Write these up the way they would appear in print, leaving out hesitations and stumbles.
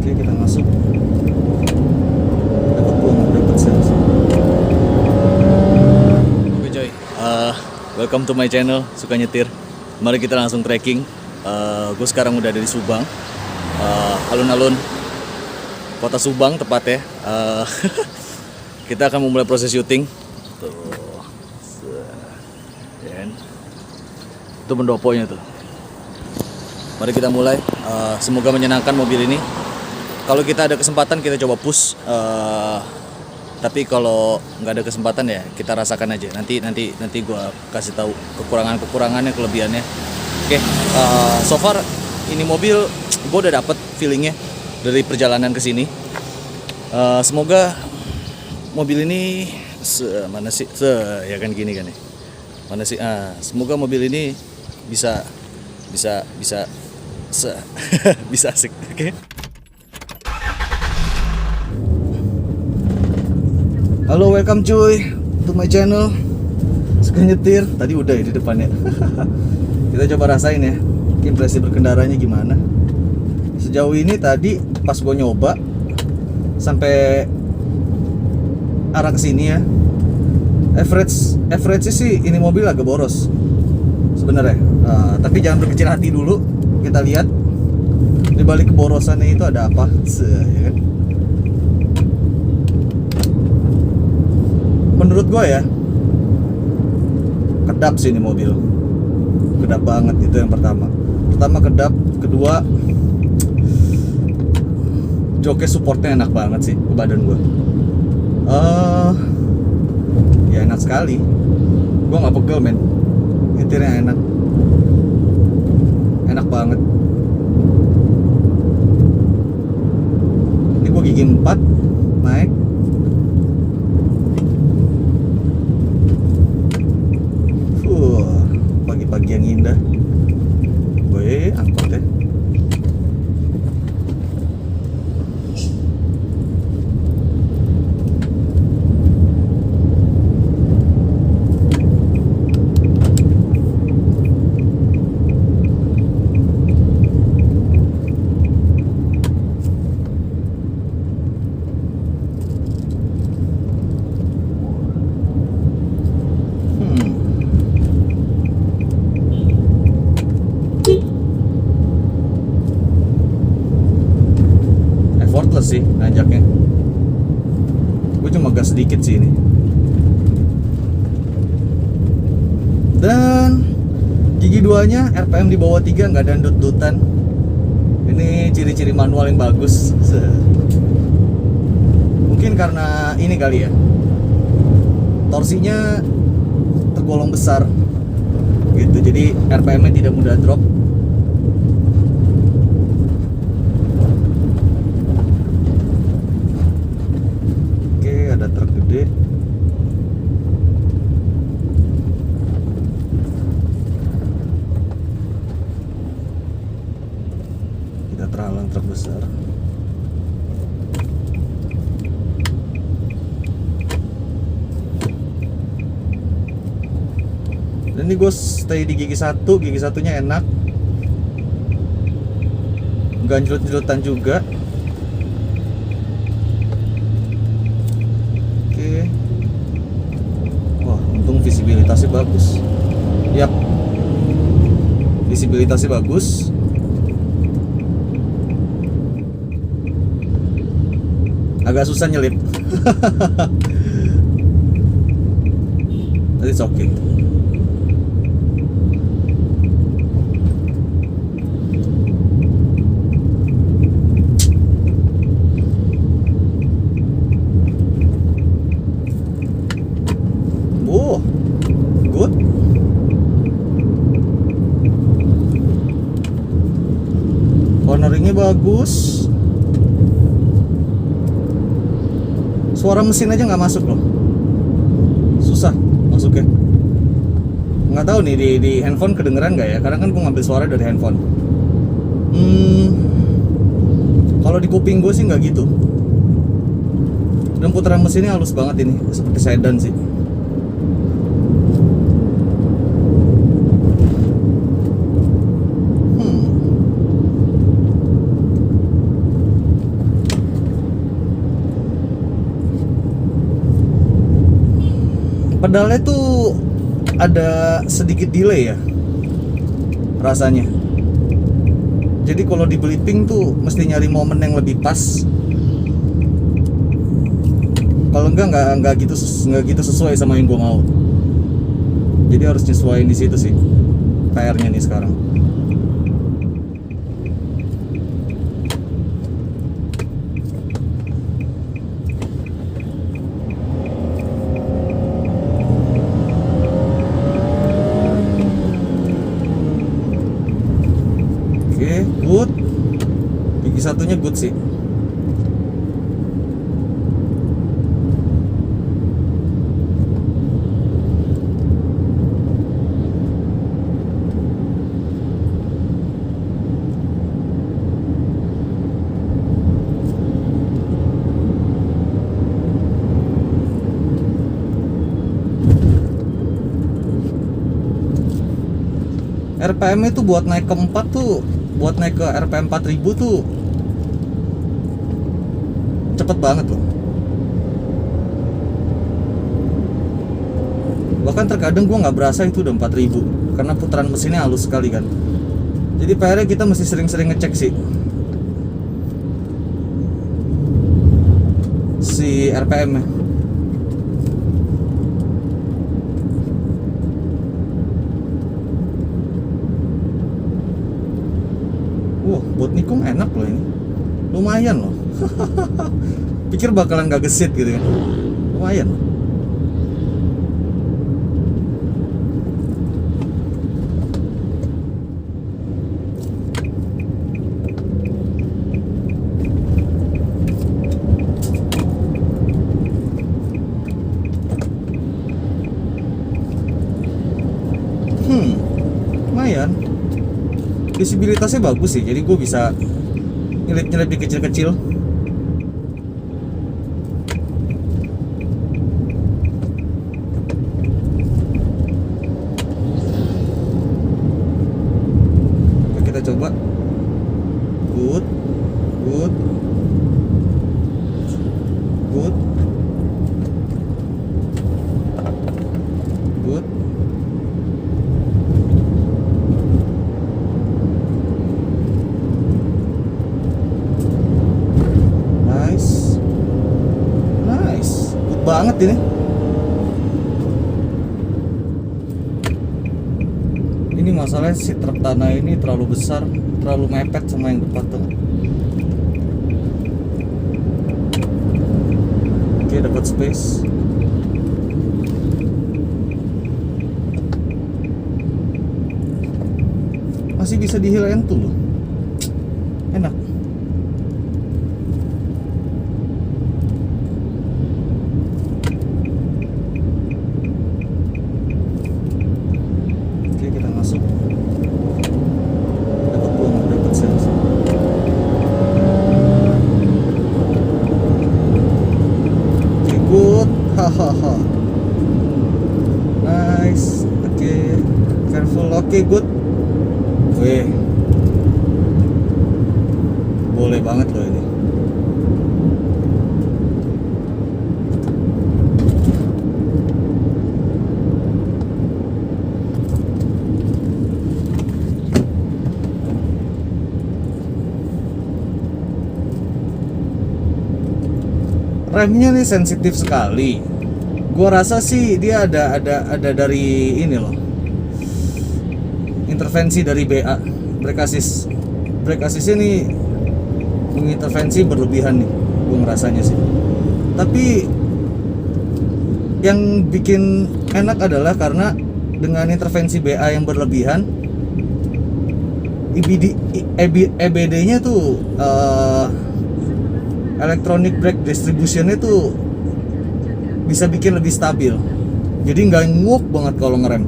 Oke, kita masuk. Dapat promo, dapat sales. Oke coy, welcome to my channel, suka nyetir. Mari kita langsung trekking. Gue sekarang udah ada di Subang, alun-alun kota Subang tepatnya. Kita akan memulai proses syuting. Tuh, dan itu pendoponya tuh. Mari kita mulai. Semoga menyenangkan mobil ini. Kalau kita ada kesempatan kita coba push. Tapi kalau nggak ada kesempatan ya kita rasakan aja. Nanti gue kasih tahu kekurangannya, kelebihannya. Oke, so far ini mobil gue udah dapet feelingnya dari perjalanan ke sini. Semoga mobil ini mana sih? Ya kan gini kan ya. Mana sih? Semoga mobil ini bisa bisa asik. Oke. Halo, welcome cuy to my channel. Suka nyetir. Tadi udah ya di depannya. Kita coba rasain ya impresi berkendaranya gimana. Sejauh ini tadi pas gue nyoba sampai arah kesini ya, average sih ini mobil agak boros sebenarnya. Tapi jangan berkecil hati dulu. Kita lihat di balik keborosannya itu ada apa, ya kan? Menurut gue ya, kedap sih ini mobil, kedap banget. Itu yang pertama kedap. Kedua, joknya supportnya enak banget sih ke badan gue. Ya enak sekali. Gue nggak pegel men, nyetirnya enak banget. Ini gue gigi 4 naik. Pagi-pagi yang indah. Gue angkot ya. Effortless sih nanjaknya. Gue cuma gas sedikit sih ini. Dan gigi 2 nya RPM di bawah 3, nggak ada dut-dutan. Ini ciri-ciri manual yang bagus. Mungkin karena ini kali ya, torsinya tergolong besar gitu, jadi RPM nya tidak mudah drop. Ada truk gede. Kita terhalang truk besar. Dan ini gue stay di gigi 1. Gigi satunya enak, nggak jelut-jelutan juga. Visibilitasnya bagus. Yap, visibilitasnya bagus. Agak susah nyelip. Tapi it's okay. Good. Corneringnya bagus. Suara mesin aja nggak masuk loh. Susah masuknya. Nggak tahu nih di handphone kedengeran nggak ya? Karena kan gue ngambil suara dari handphone. Kalau di kuping gue sih nggak gitu. Dan putaran mesinnya halus banget ini, seperti sedan sih. pedalnya tuh ada sedikit delay ya rasanya. Jadi kalau di blipping tuh mesti nyari momen yang lebih pas. Kalau nggak gitu sesuai sama yang gue mau. Jadi harus nyesuaiin di situ sih PR-nya nih sekarang. Oke, good. Gigi satunya good sih. RPM itu buat naik ke 4 tuh, buat naik ke RPM 4000 tuh cepet banget loh. Bahkan terkadang gua nggak berasa itu udah 4000 karena putaran mesinnya halus sekali kan. Jadi PR-nya kita mesti sering-sering ngecek sih si RPM-nya. Buat nikung enak loh ini, lumayan loh. Pikir bakalan gak gesit gitu kan, lumayan loh. Lumayan. Visibilitasnya bagus sih, jadi gue bisa nyelip-nyelip di kecil-kecil. Oke, kita coba. Good, good, good, good. Banget ini. Ini masalahnya si truk tanah ini terlalu besar, terlalu mepet sama yang depan tuh. Oke, dapat space. Masih bisa di hill end tuh loh. Enak. Hahaha. Nice. Oke. Careful. Oke, good. Wih. Boleh banget loh ini. Remnya nih sensitif sekali. Gua rasa sih dia ada dari ini loh, intervensi dari BA, brake assist ini mengintervensi berlebihan nih, gua ngerasanya sih. Tapi yang bikin enak adalah karena dengan intervensi BA yang berlebihan, EBD-nya tuh electronic brake distribution-nya tuh bisa bikin lebih stabil. Jadi nggak nguk banget kalau ngerem.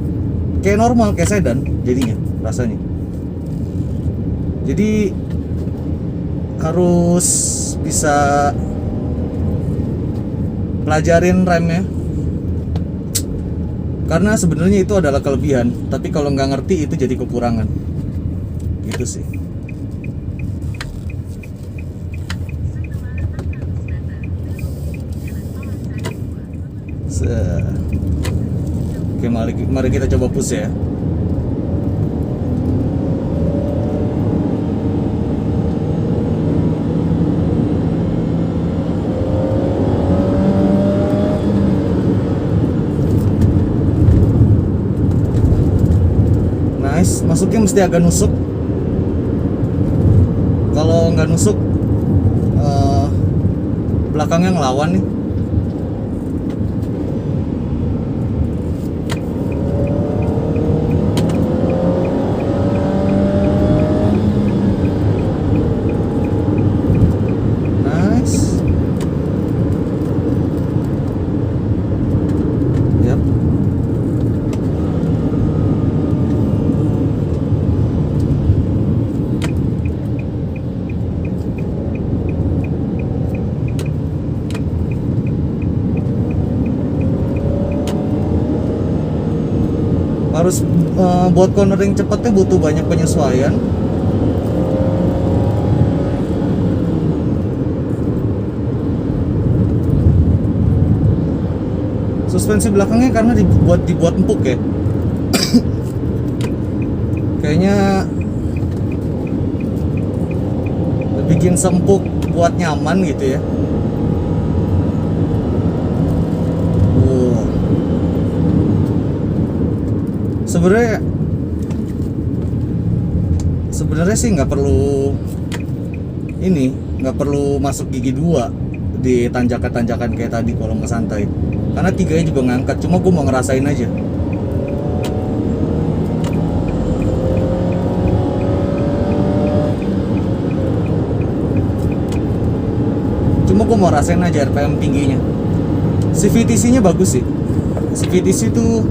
Kayak normal, kayak sedan jadinya rasanya. Jadi harus bisa pelajarin remnya. Karena sebenarnya itu adalah kelebihan, tapi kalau nggak ngerti itu jadi kekurangan. Gitu sih. Oke, mari kita coba push ya. Nice, masuknya mesti agak nusuk. Kalau nggak nusuk, belakangnya ngelawan nih. Nice. Yap. Harus buat cornering cepatnya butuh banyak penyesuaian. Suspensi belakangnya karena dibuat empuk ya. Kayaknya bikin sempuk buat nyaman gitu ya. Sebenarnya sih nggak perlu masuk gigi 2 di tanjakan-tanjakan kayak tadi kalau nggak santai, karena 3-nya juga ngangkat. Cuma gue mau ngerasain aja. RPM tingginya. CVTC-nya bagus sih. CVTC tuh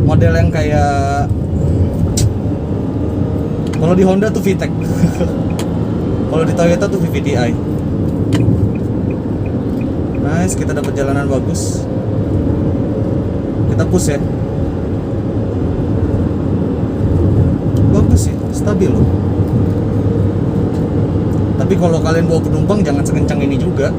model yang kayak, kalau di Honda tuh VTEC. Kalau di Toyota tuh VVTi. Nice, kita dapat jalanan bagus. Kita push ya. Bagus sih, stabil loh. Tapi kalau kalian bawa penumpang jangan sekencang ini juga.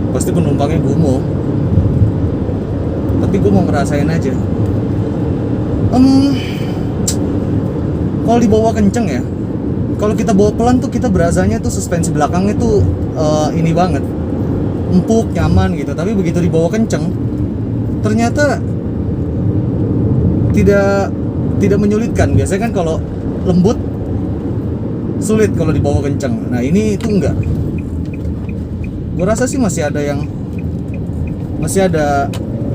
Pasti penumpangnya gumoh. Tapi gue mau ngerasain aja. Kalau dibawa kenceng ya, kalau kita bawa pelan tuh kita berasanya tuh suspensi belakangnya tuh ini banget, empuk, nyaman gitu. Tapi begitu dibawa kenceng, ternyata tidak menyulitkan. Biasanya kan kalau lembut sulit kalau dibawa kenceng. Nah ini itu enggak. Gue rasa sih masih ada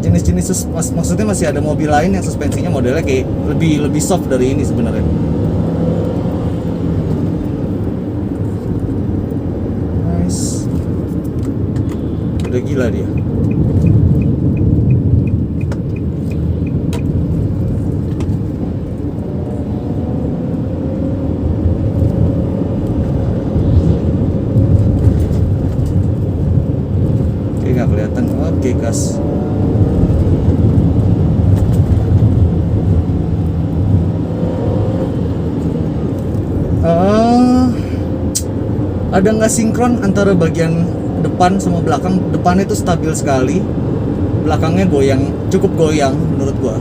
jenis-jenis maksudnya masih ada mobil lain yang suspensinya modelnya kayak lebih soft dari ini sebenarnya. Nice. Udah gila dia. Oke, nggak kelihatan. Oke, gas. Ada nggak sinkron antara bagian depan sama belakang? Depannya itu stabil sekali, belakangnya cukup goyang menurut gua.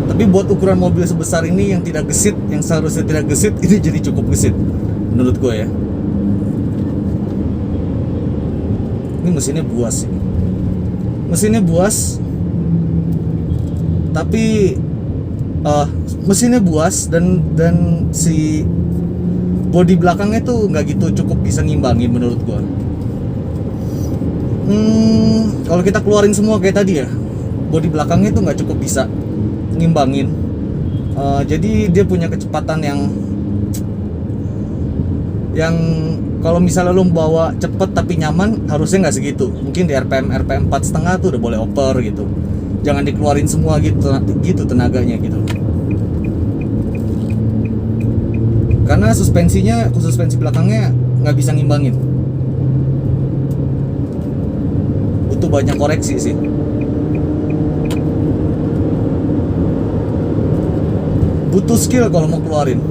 Tapi buat ukuran mobil sebesar ini yang tidak gesit, yang seharusnya tidak gesit, ini jadi cukup gesit menurut gua ya. Ini mesinnya buas sih. Mesinnya buas, tapi mesinnya buas dan si bodi belakangnya tuh nggak gitu cukup bisa ngimbangin menurut gua. Kalau kita keluarin semua kayak tadi ya, bodi belakangnya tuh nggak cukup bisa ngimbangin. Jadi dia punya kecepatan yang kalau misalnya lo bawa cepet tapi nyaman harusnya nggak segitu. Mungkin di RPM 4,5 tuh udah boleh oper gitu. Jangan dikeluarin semua gitu tenaganya gitu. Karena suspensi belakangnya nggak bisa ngimbangin. banyak koreksi sih. Butuh skill kalau mau keluarin.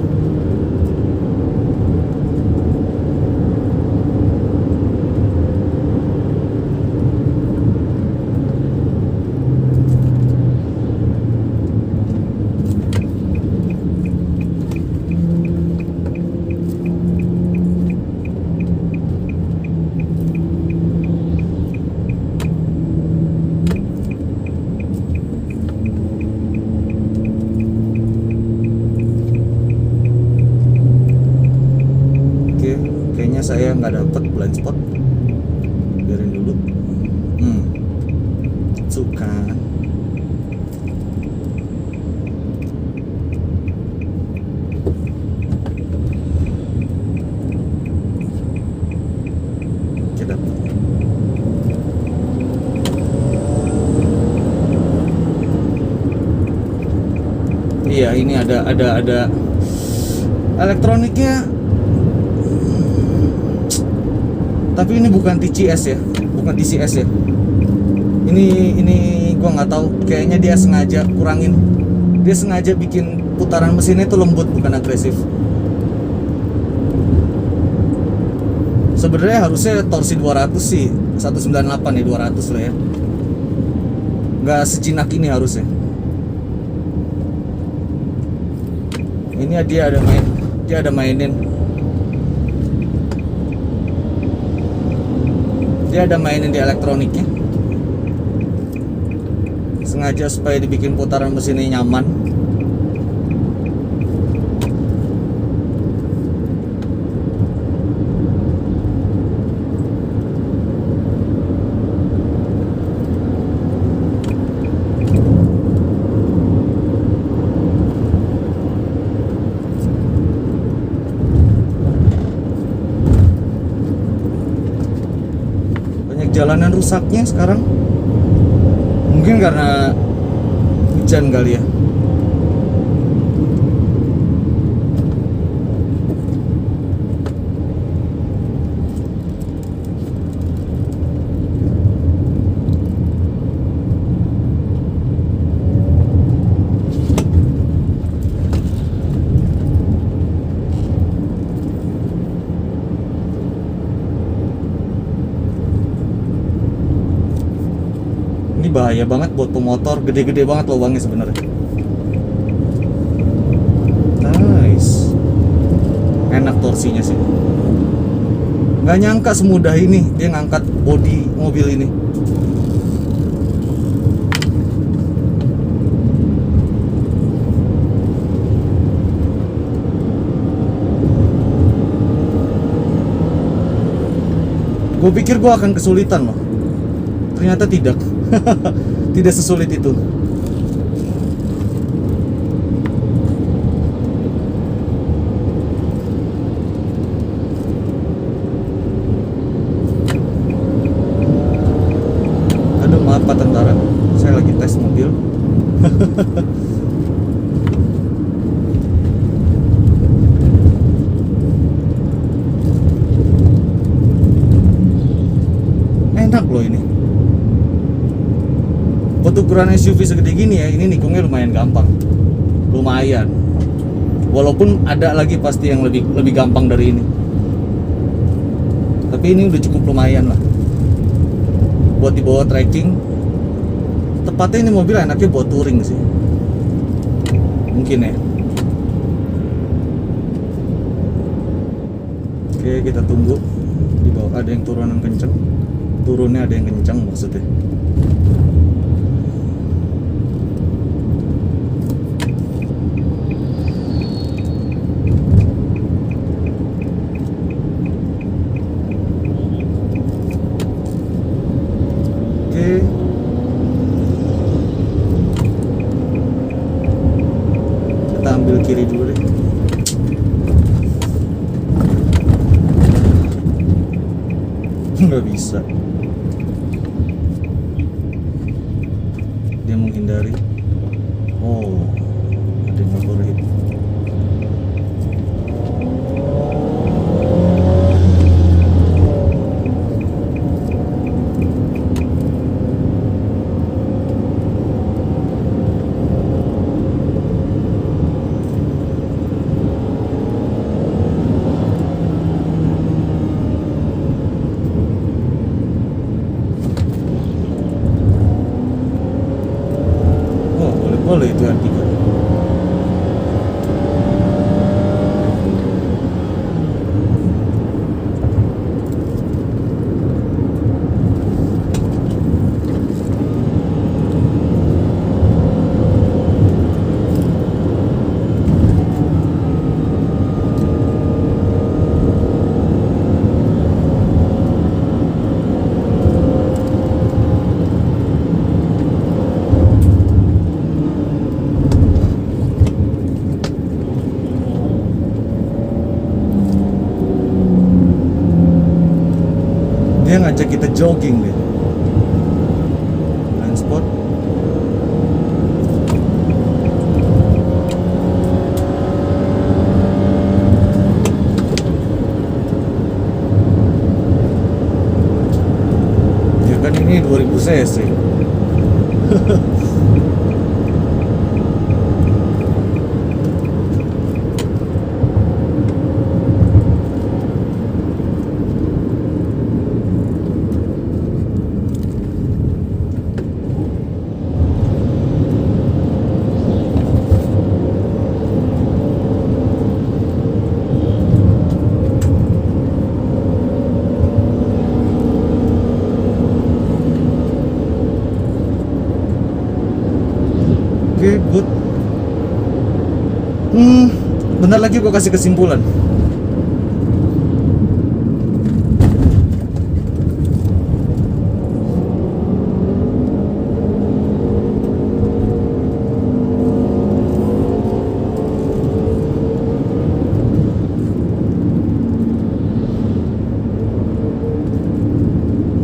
Saya nggak dapet blind spot, biarin dulu. Suka. Oke, dapet. Iya, ini ada elektroniknya. Tapi ini bukan TCS ya, bukan TCS ya. Ini gua nggak tahu. Kayaknya dia sengaja kurangin. Dia sengaja bikin putaran mesinnya itu lembut, bukan agresif. Sebenarnya harusnya torsi 200 sih, 198 ya, 200 lah ya. Nggak sejinak ini harusnya. Ini dia ada mainin. Dia ada mainin di elektroniknya, sengaja supaya dibikin putaran mesinnya nyaman. Jalanan rusaknya sekarang, mungkin karena hujan kali ya. Bahaya banget buat pemotor, gede-gede banget lubangnya sebenarnya. Nice, enak torsinya sih. Nggak nyangka semudah ini dia ngangkat bodi mobil ini. Gue pikir gue akan kesulitan loh, ternyata tidak. Tidak sesulit itu. Aduh, maaf Pak Tentara, saya lagi tes mobil. Enak loh ini. Buat ukuran SUV segede gini ya, ini nikungnya lumayan gampang. Lumayan. Walaupun ada lagi pasti yang lebih gampang dari ini. Tapi ini udah cukup lumayan lah. Buat dibawa trekking. Tepatnya ini mobil enaknya buat touring sih. Mungkin ya. Oke, kita tunggu. Di bawah ada yang turunan kenceng. Turunnya ada yang kenceng maksudnya. Kita ambil kiri dulu deh. Nggak bisa. Dia menghindari. Oh, ada yang overheat. Dia ngajak kita jogging deh. Blind spot. Ya kan ini 2000 cc. Oke, good. Bentar lagi gue kasih kesimpulan.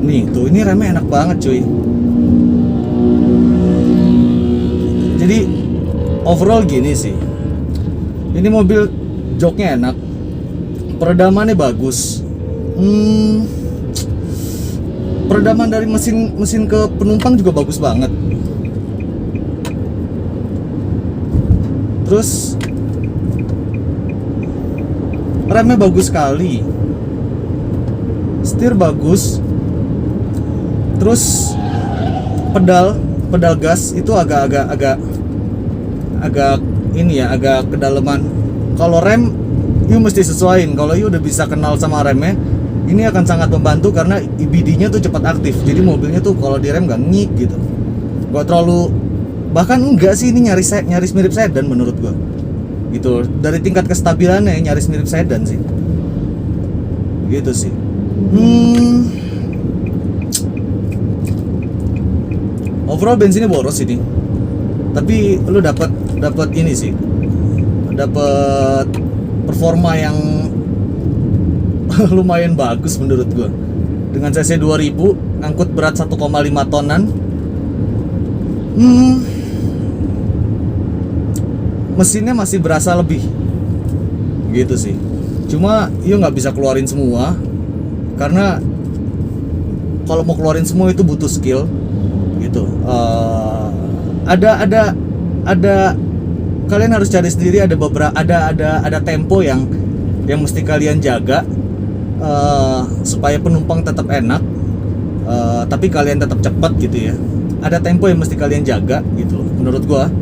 Nih, tuh ini remnya enak banget, cuy. Jadi overall gini sih, ini mobil joknya enak, peredamannya bagus, peredaman dari mesin ke penumpang juga bagus banget. Terus remnya bagus sekali, setir bagus. Terus pedal gas itu agak ini ya, agak kedalaman. Kalau rem, you mesti sesuaiin. Kalau you udah bisa kenal sama remnya, ini akan sangat membantu karena EBD-nya tuh cepat aktif. Jadi mobilnya tuh kalau direm nggak ngik gitu. Gak terlalu, bahkan enggak sih, ini nyaris mirip sedan menurut gua. Gitu. Dari tingkat kestabilannya nyaris mirip sedan sih. Gitu sih. Overall bensinnya boros ini. Tapi lu dapat ini sih, dapat performa yang lumayan bagus menurut gua. Dengan cc 2000, ngangkut berat 1,5 tonan. Mesinnya masih berasa lebih, gitu sih. Cuma you nggak bisa keluarin semua, karena kalau mau keluarin semua itu butuh skill, gitu. Ada kalian harus cari sendiri, ada beberapa ada tempo yang mesti kalian jaga, supaya penumpang tetap enak, tapi kalian tetap cepat gitu ya. Ada tempo yang mesti kalian jaga gitu menurut gua,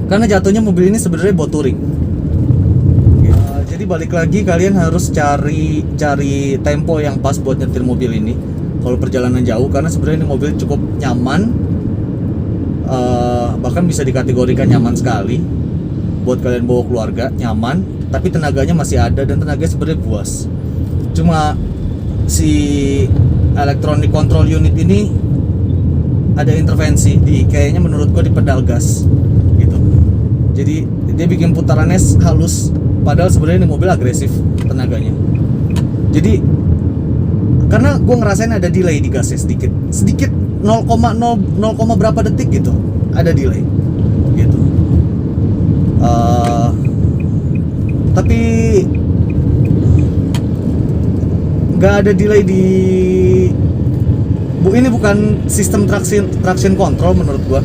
karena jatuhnya mobil ini sebenarnya buat touring. Jadi balik lagi, kalian harus cari tempo yang pas buat nyetir mobil ini kalau perjalanan jauh, karena sebenarnya ini mobil cukup nyaman. Bahkan bisa dikategorikan nyaman sekali buat kalian bawa keluarga, nyaman, tapi tenaganya masih ada dan tenaganya sebenarnya puas. Cuma si electronic control unit ini ada intervensi kayaknya menurut gua di pedal gas gitu. Jadi dia bikin putarannya halus, padahal sebenarnya ini mobil agresif tenaganya. Jadi karena gua ngerasain ada delay di gasnya sedikit 0,0 berapa detik gitu, ada delay gitu. Tapi nggak ada delay di ini bukan sistem traction control menurut gua.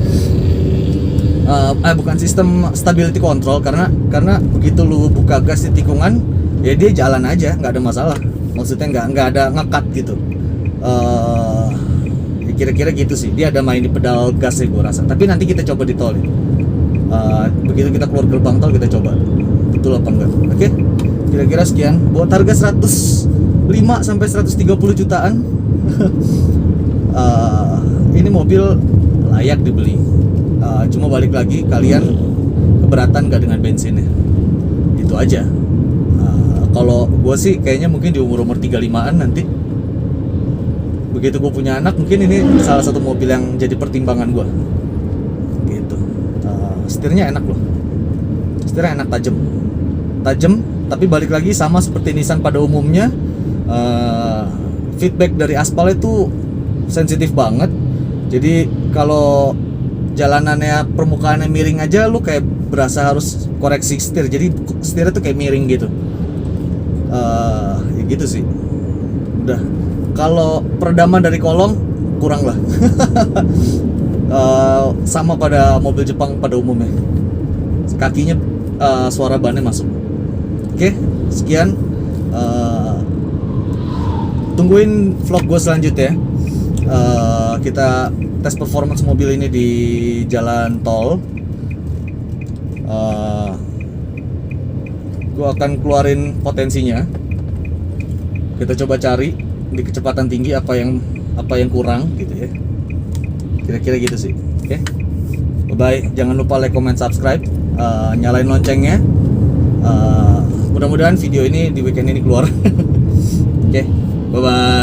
Bukan sistem stability control, karena begitu lu buka gas di tikungan ya dia jalan aja, nggak ada masalah. Maksudnya nggak ada ngekat gitu. Kira-kira gitu sih. Dia ada main di pedal gas sih gua rasa. Tapi nanti kita coba di tol ya. Begitu kita keluar gerbang tol kita coba betul apa enggak. Oke? Kira-kira sekian. Buat harga 105 sampai 130 jutaan. Ini mobil layak dibeli. Cuma balik lagi, kalian keberatan gak dengan bensinnya? Itu aja. Kalau gue sih kayaknya mungkin di umur 35an nanti, begitu gue punya anak, mungkin ini salah satu mobil yang jadi pertimbangan gue gitu. Setirnya enak loh, setirnya enak, tajam, tapi balik lagi sama seperti Nissan pada umumnya, feedback dari aspal itu sensitif banget. Jadi kalau jalanannya permukaannya miring aja lu kayak berasa harus koreksi setir. Jadi setirnya tuh kayak miring gitu. Ya gitu sih. Udah. Kalau peredaman dari kolong kurang lah. Sama pada mobil Jepang pada umumnya. Kakinya suara bannya masuk. Oke, sekian. Tungguin vlog gue selanjutnya. Kita tes performance mobil ini di jalan tol. Gue akan keluarin potensinya. Kita coba cari di kecepatan tinggi apa yang kurang gitu ya. Kira-kira gitu sih. Oke. Bye-bye. Jangan lupa like, comment, subscribe. Nyalain loncengnya. Mudah-mudahan video ini di weekend ini keluar. Oke. Bye-bye.